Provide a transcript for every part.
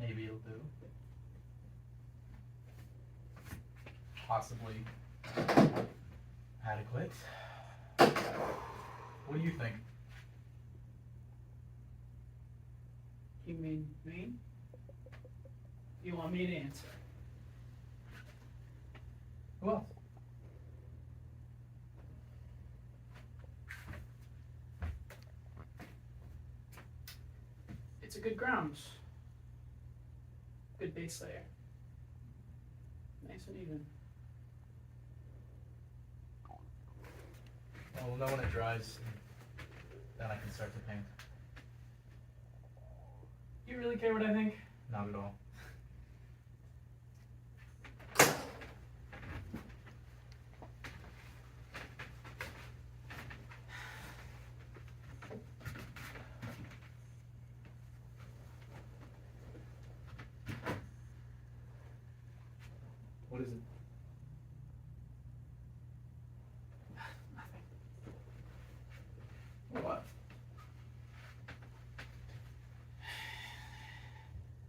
Maybe it'll do. Possibly adequate. What do you think? You mean me? You want me to answer? Who else? It's a good ground. Good base layer. Nice and even. Well, we'll know when it dries, then I can start to paint. You really care what I think? Not at all. What is it? Nothing. What?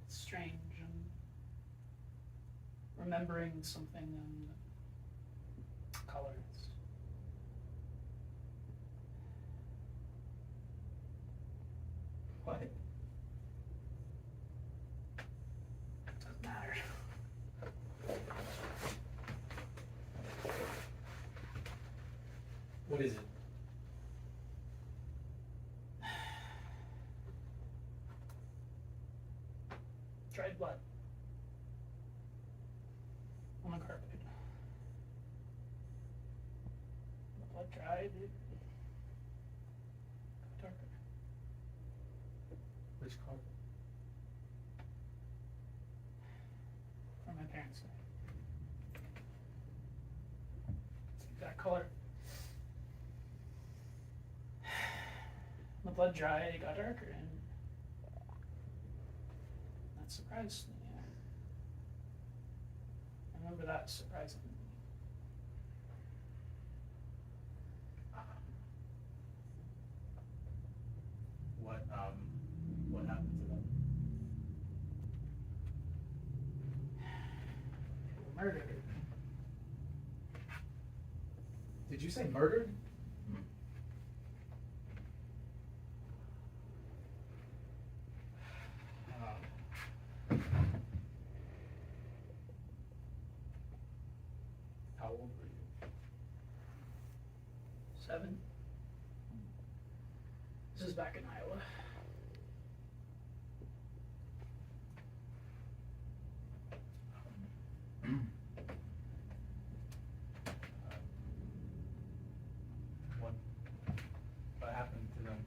It's strange. I'm remembering something colors. What? Doesn't matter. What is it? Dried blood. On a carpet. The blood dried. It got darker. Which carpet? From my parents' side. It's that color. The blood dried, it got darker, and that surprised me. I remember that surprising me. What happened to them? They were murdered. Did you say murdered? How old were you? 7. This is back in Iowa. What happened to them?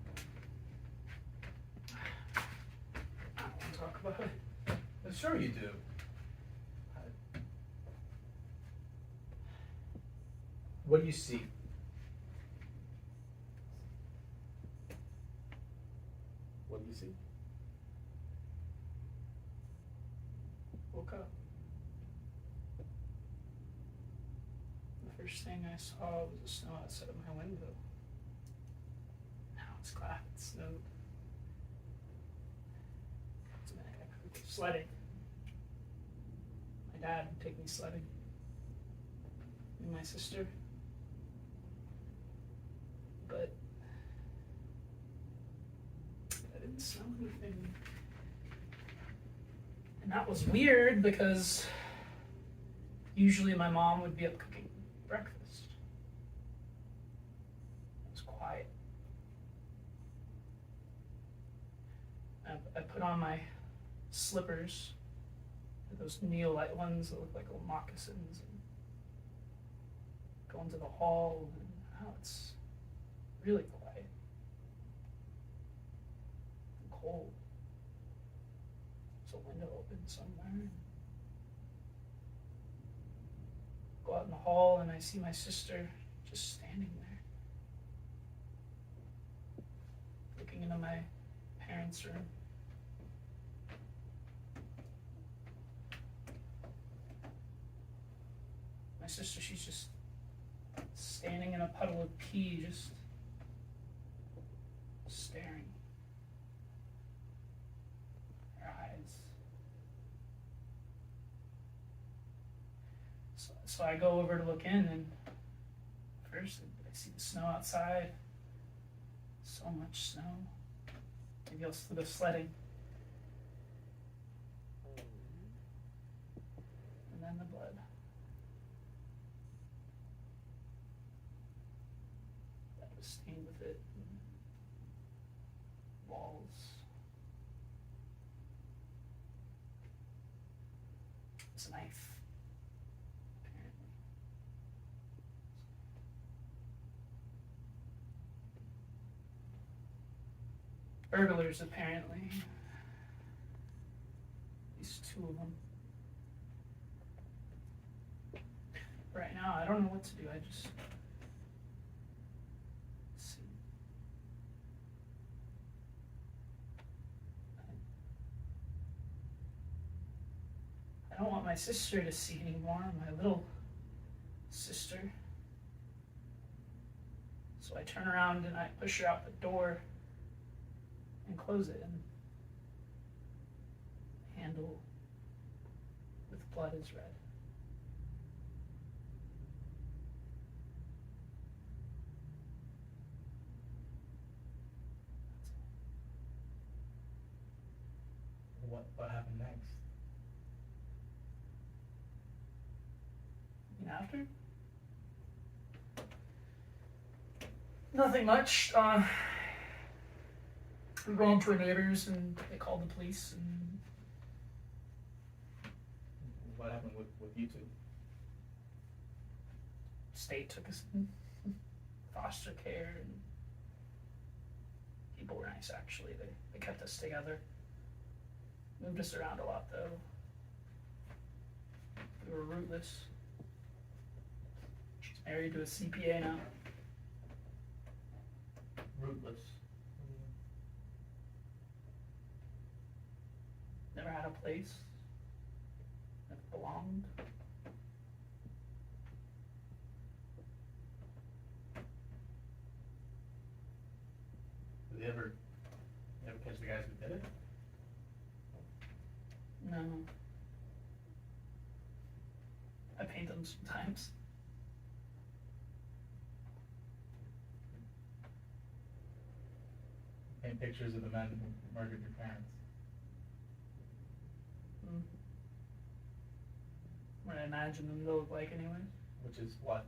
I don't want to talk about it. Sure you do. What do you see? What do you see? Woke up. The first thing I saw was the snow outside of my window. Now it's glass, it's snowed. It's a minute, I could go sledding. My dad would take me sledding. And my sister. But I didn't smell anything. And that was weird because usually my mom would be up cooking breakfast. It was quiet. I put on my slippers, those neolite ones that look like little moccasins, and go into the hall, and wow, it's really quiet and cold. There's a window open somewhere. Go out in the hall and I see my sister just standing there, looking into my parents' room. My sister, she's just standing in a puddle of pee, just staring. Her eyes So I go over to look in, and first I see the snow outside. So much snow. Maybe I'll go sledding. And then the blood. That was stained with it. Walls. It's a knife. Apparently. Burglars, apparently. At least 2 of them. Right now, I don't know what to do. I just see. I don't want my sister to see anymore, my little sister. So I turn around and I push her out the door and close it, and the handle with blood is red. What happened next? And after? Nothing much. We ran to our neighbors and they called the police, and What happened with you two? state took us in foster care, and people were nice actually. They kept us together. Moved us around a lot though. We were rootless. She's married to a CPA now. Rootless. Never had a place. Never belonged. Did they ever catch the guys who did it? No. I paint them sometimes. Paint pictures of the men who murdered your parents. What I imagine them to look like anyway. Which is what?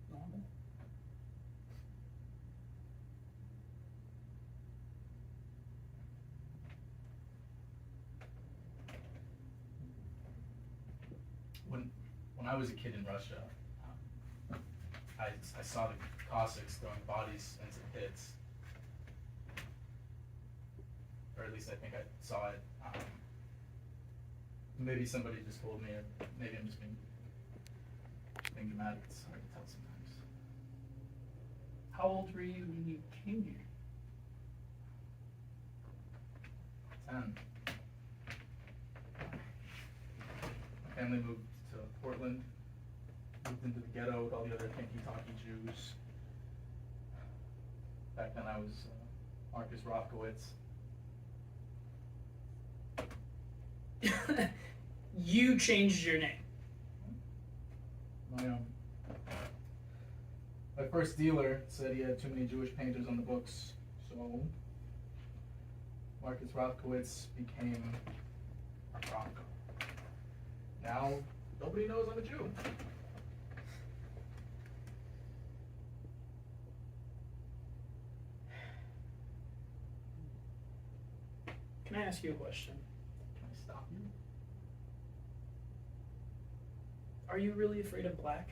Normal. When I was a kid in Russia, I saw the Cossacks throwing bodies into pits. Or at least I think I saw it. Maybe somebody just told me, or maybe I'm just being dramatic. It's hard to tell sometimes. How old were you when you came here? 10. My family moved to Portland, moved into the ghetto with all the other tinky-talky Jews. Back then I was Marcus Rothkowitz. You changed your name. My first dealer said he had too many Jewish painters on the books, so Marcus Rothkowitz became a Franco. Now, nobody knows I'm a Jew. Can I ask you a question? Can I stop you? Are you really afraid of black?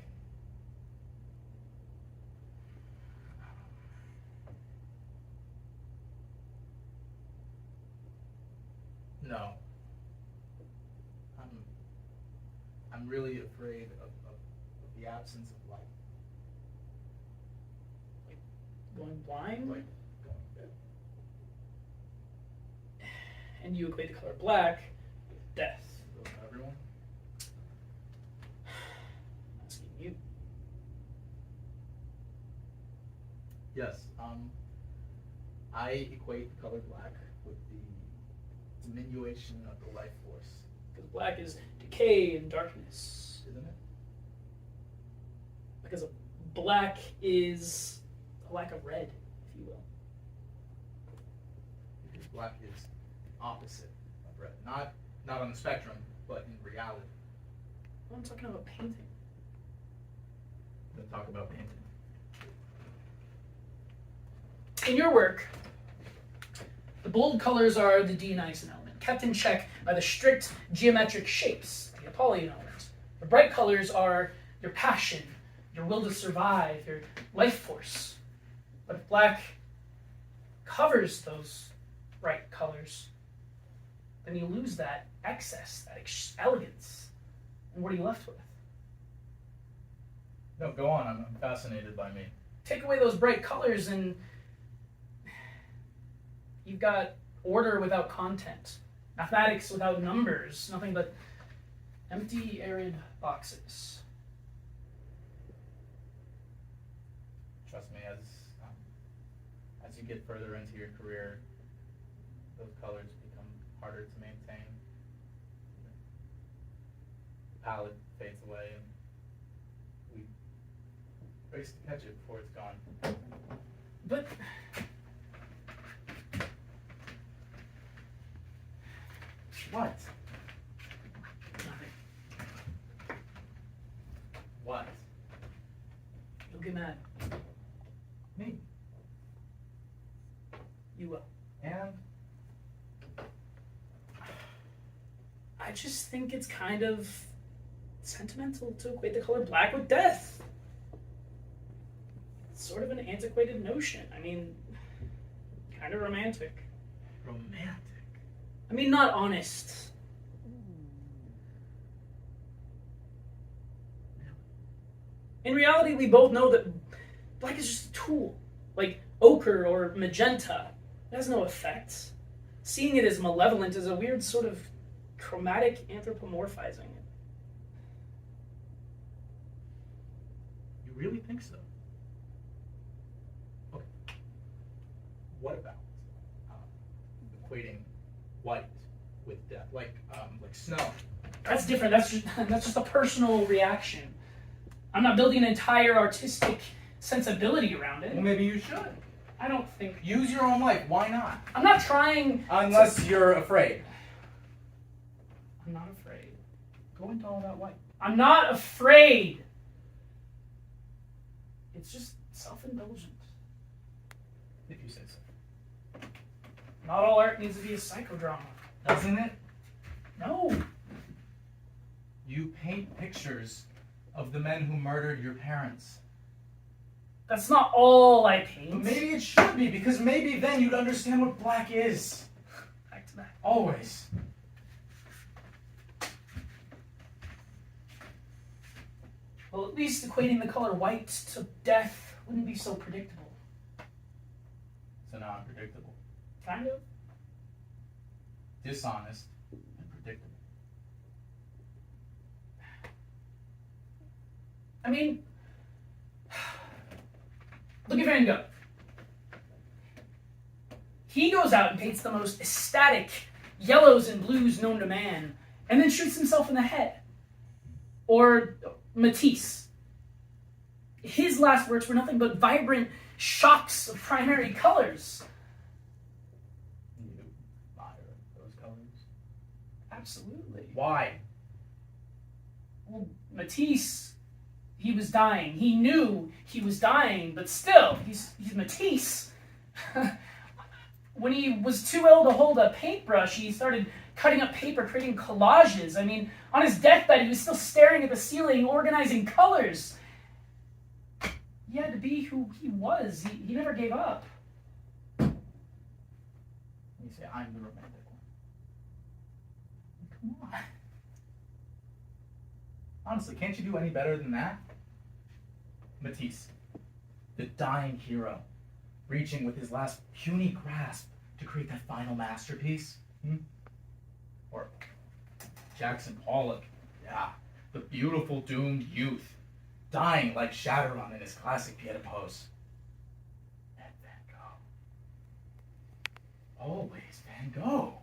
No. I'm really afraid of the absence of light. Going blind? Like going dead. And you equate the color black with death. Goes to everyone. I'm asking you. I equate the color black with the diminution of the life force, Because black is decay and darkness. isn't it? Because black is a lack of red, if you will. Because black is opposite of red. Not on the spectrum, but in reality. I'm talking about painting. We'll talk about painting. In your work, the bold colors are the Dionysian element, kept in check by the strict geometric shapes, the Apollyon element. The bright colors are your passion, your will to survive, your life force. But if black covers those bright colors, then you lose that excess, that elegance. And what are you left with? No, go on. I'm fascinated by me. Take away those bright colors and you've got order without content, mathematics without numbers, nothing but empty, arid boxes. Trust me, as you get further into your career, those colors become harder to maintain. The palette fades away, and we race to catch it before it's gone. But What? nothing. What? You'll get mad. Me. You will. And I just think it's kind of sentimental to equate the color black with death. It's sort of an antiquated notion. I mean, kind of romantic. romantic. I mean, not honest. In reality, we both know that black is just a tool. Like ochre or magenta. It has no effect. Seeing it as malevolent is a weird sort of chromatic anthropomorphizing. You really think so? Okay. What about equating white with death, like snow? That's different. That's just a personal reaction. I'm not building an entire artistic sensibility around it. Well, maybe you should. I don't think. Use your own life. Why not? I'm not trying. Unless you're afraid. I'm not afraid. Go into all that white. I'm not afraid. It's just self-indulgent. If you say so. Not all art needs to be a psychodrama. Doesn't it? No. You paint pictures of the men who murdered your parents. That's not all I paint. But maybe it should be, because maybe then you'd understand what black is. Back to back. Always. Well, at least equating the color white to death wouldn't be so predictable. So non-predictable. Kind of. Dishonest and predictable. I mean, look at Van Gogh. He goes out and paints the most ecstatic yellows and blues known to man, and then shoots himself in the head. Or Matisse. His last works were nothing but vibrant shocks of primary colors. You admire those colors? Absolutely. Why? Well, Matisse, he was dying. He knew he was dying, but still, he's Matisse. When he was too ill to hold a paintbrush, he started cutting up paper, creating collages. I mean, on his deathbed, he was still staring at the ceiling, organizing colors. He had to be who he was. He never gave up. You say, I'm the romantic one. Come on. Honestly, can't you do any better than that? Matisse, the dying hero, reaching with his last puny grasp to create that final masterpiece. Or Jackson Pollock, yeah, the beautiful doomed youth, dying like Shadowrun in his classic pied-à-pose. And Van Gogh, It's Van Gogh.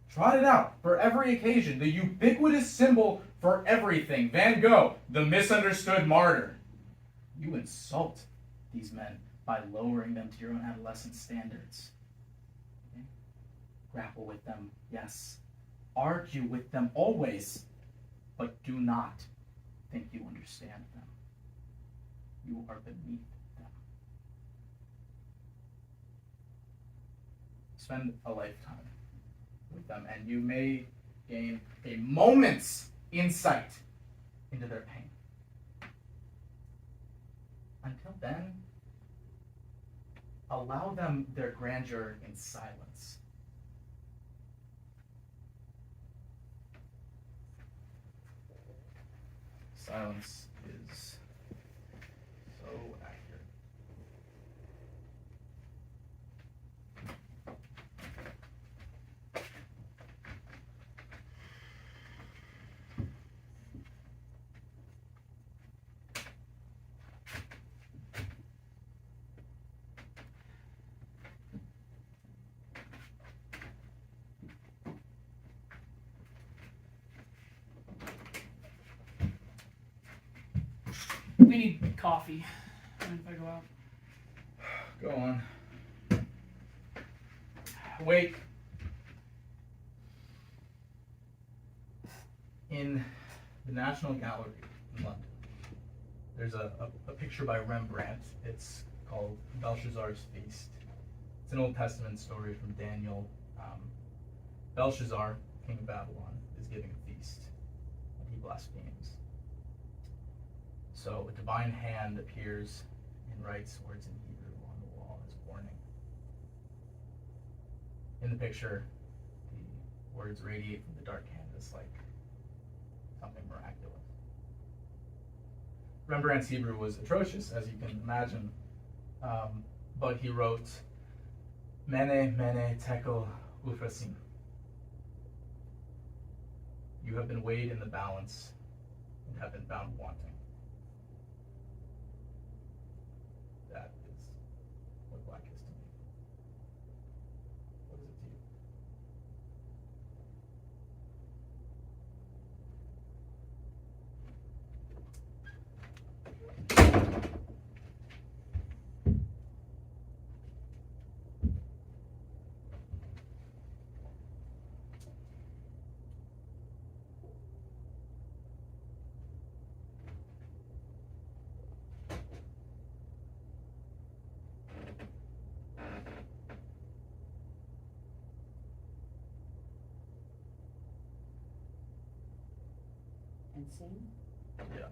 Trot it out for every occasion. The ubiquitous symbol for everything. Van Gogh, the misunderstood martyr. You insult these men by lowering them to your own adolescent standards. Okay? Grapple with them, yes. Argue with them always, but do not think you understand them. You are beneath them. Spend a lifetime with them, and you may gain a moment's insight into their pain. Until then, allow them their grandeur in silence. Silence is so accurate. We need coffee. Mind if I go out? Go on. Wait. In the National Gallery in London, there's a picture by Rembrandt. It's called Belshazzar's Feast. It's an Old Testament story from Daniel. Belshazzar, king of Babylon, is giving a feast, and he blasphemes. So a divine hand appears and writes words in Hebrew on the wall as a warning. In the picture, the words radiate from the dark canvas like something miraculous. Rembrandt's Hebrew was atrocious, as you can imagine, but he wrote, Mene, mene, tekel, uphrasim. You have been weighed in the balance and have been found wanting. That is what black is to me. What is it to you? And sing? Yeah.